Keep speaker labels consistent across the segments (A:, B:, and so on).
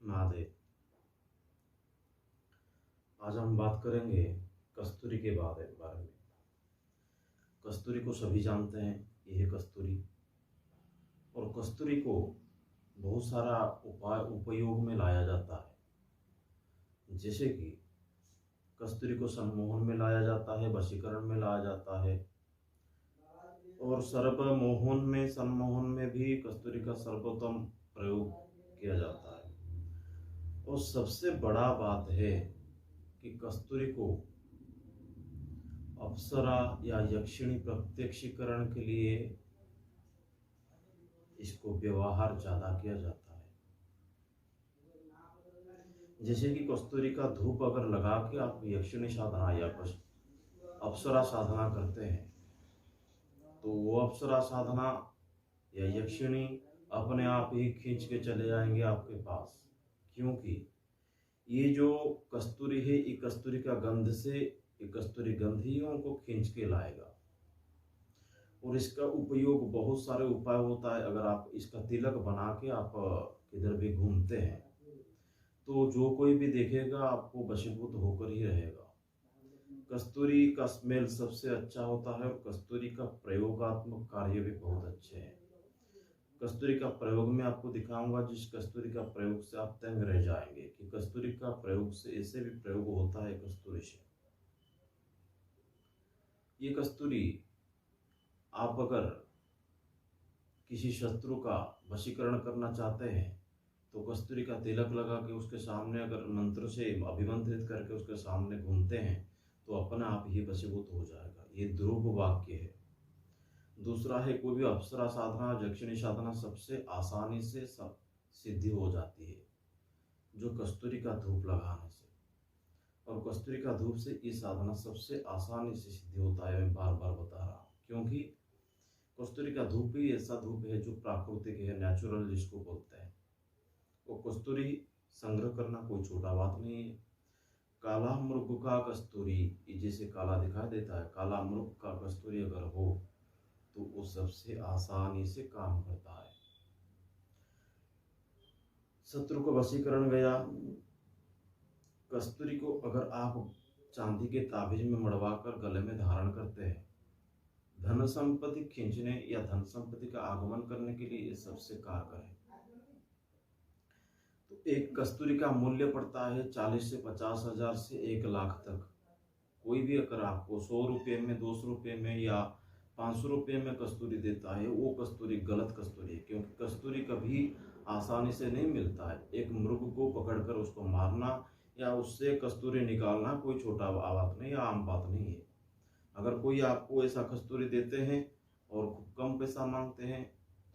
A: महादेव। आज हम बात करेंगे कस्तूरी के बारे में। कस्तूरी को सभी जानते हैं, यह है कस्तूरी। और कस्तूरी को बहुत सारा उपयोग में लाया जाता है। जैसे कि कस्तूरी को सम्मोहन में लाया जाता है, वशीकरण में लाया जाता है, और सर्वमोहन सम्मोहन में भी कस्तूरी का सर्वोत्तम प्रयोग किया जाता है। और सबसे बड़ा बात है कि कस्तूरी को अप्सरा या यक्षिणी प्रत्यक्षीकरण के लिए इसको व्यवहार ज्यादा किया जाता है। जैसे कि कस्तूरी का धूप अगर लगा के आप यक्षिणी साधना या कुछ अप्सरा साधना करते हैं तो वो अप्सरा साधना या यक्षिणी अपने आप ही खींच के चले जाएंगे आपके पास, क्योंकि ये जो कस्तूरी है, ये कस्तूरी का गंध से, ये कस्तूरी गंध ही उनको खींच के लाएगा। और इसका उपयोग बहुत सारे उपाय होता है। अगर आप इसका तिलक बना के आप किधर भी घूमते हैं तो जो कोई भी देखेगा आपको वशीभूत होकर ही रहेगा। कस्तूरी का स्मेल सबसे अच्छा होता है और कस्तूरी का प्रयोगात्मक कार्य भी बहुत अच्छे हैं। कस्तूरी का प्रयोग में आपको दिखाऊंगा, जिस कस्तूरी का प्रयोग से आप तंग रह जाएंगे कि कस्तूरी का प्रयोग से ऐसे भी प्रयोग होता है। कस्तूरी से ये कस्तूरी आप अगर किसी शत्रु का वशीकरण करना चाहते हैं तो कस्तूरी का तिलक लगा के उसके सामने अगर मंत्र से अभिमंत्रित करके उसके सामने घूमते हैं तो अपने आप ही वशीभूत हो जाएगा। ये ध्रुव वाक्य है। दूसरा है, कोई भी अप्सरा साधना, यक्षिणी साधना सबसे आसानी से सब सिद्धि हो जाती है जो कस्तूरी का धूप लगाने से। और कस्तूरी का धूप से ये साधना सबसे आसानी से सिद्धि होता है। मैं बार बार बता रहा हूँ, क्योंकि कस्तूरी का धूप ही ऐसा धूप है जो प्राकृतिक है, नेचुरल जिसको बोलते हैं। वो कस्तूरी संग्रह करना कोई छोटा बात नहीं है। काला मृग का कस्तूरी, जैसे काला दिखाई देता है, काला मृग का कस्तूरी अगर हो तो वो सबसे आसानी से काम करता है। शत्रु को वशीकरण गया, कस्तूरी को अगर आप चांदी के ताबीज में मड़वाकर गले में धारण करते हैं, धन संपत्ति खींचने या धन संपत्ति का आगमन करने के लिए ये सबसे कारगर है। तो एक कस्तूरी का मूल्य पड़ता है 40 से 50 हजार से 1 लाख तक। कोई भी अगर आपको 100 रुपये में, 200 रुपये में या 500 रुपये में कस्तूरी देता है, वो कस्तूरी गलत कस्तूरी है, क्योंकि कस्तूरी कभी आसानी से नहीं मिलता है। एक मृग को पकड़कर उसको मारना या उससे कस्तूरी निकालना कोई छोटा बात नहीं या आम बात नहीं है। अगर कोई आपको ऐसा कस्तूरी देते हैं और खूब कम पैसा मांगते हैं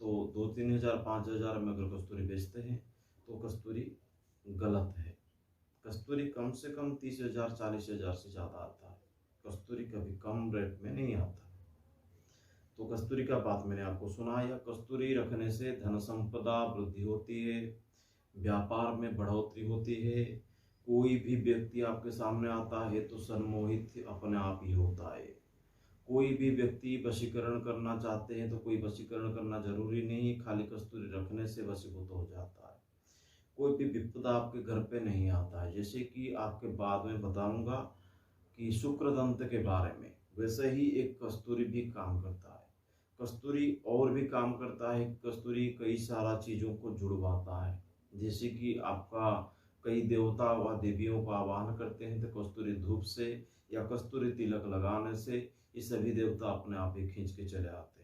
A: तो 2-3 हजार 5 हजार में अगर कस्तूरी बेचते हैं तो कस्तूरी गलत है। कस्तूरी कम से कम 30 हजार 40 हजार से ज़्यादा आता है। कस्तूरी कभी कम रेट में नहीं आता। तो कस्तूरी का बात मैंने आपको सुनाया। कस्तूरी रखने से धन संपदा वृद्धि होती है, व्यापार में बढ़ोतरी होती है। कोई भी व्यक्ति आपके सामने आता है तो सम्मोहित अपने आप ही होता है। कोई भी व्यक्ति वशीकरण करना चाहते हैं तो कोई वशीकरण करना जरूरी नहीं, खाली कस्तूरी रखने से वशीभूत हो जाता है। कोई भी विपदा आपके घर पे नहीं आता है। जैसे कि आपके बाद में बताऊंगा कि शुक्रदंत के बारे में, वैसे ही एक कस्तूरी भी काम करता है। कस्तूरी और भी काम करता है। कस्तूरी कई सारा चीज़ों को जुड़वाता है। जैसे कि आपका कई देवता व देवियों का आवाहन करते हैं तो कस्तूरी धूप से या कस्तूरी तिलक लगाने से ये सभी देवता अपने आप ही खींच के चले आते हैं।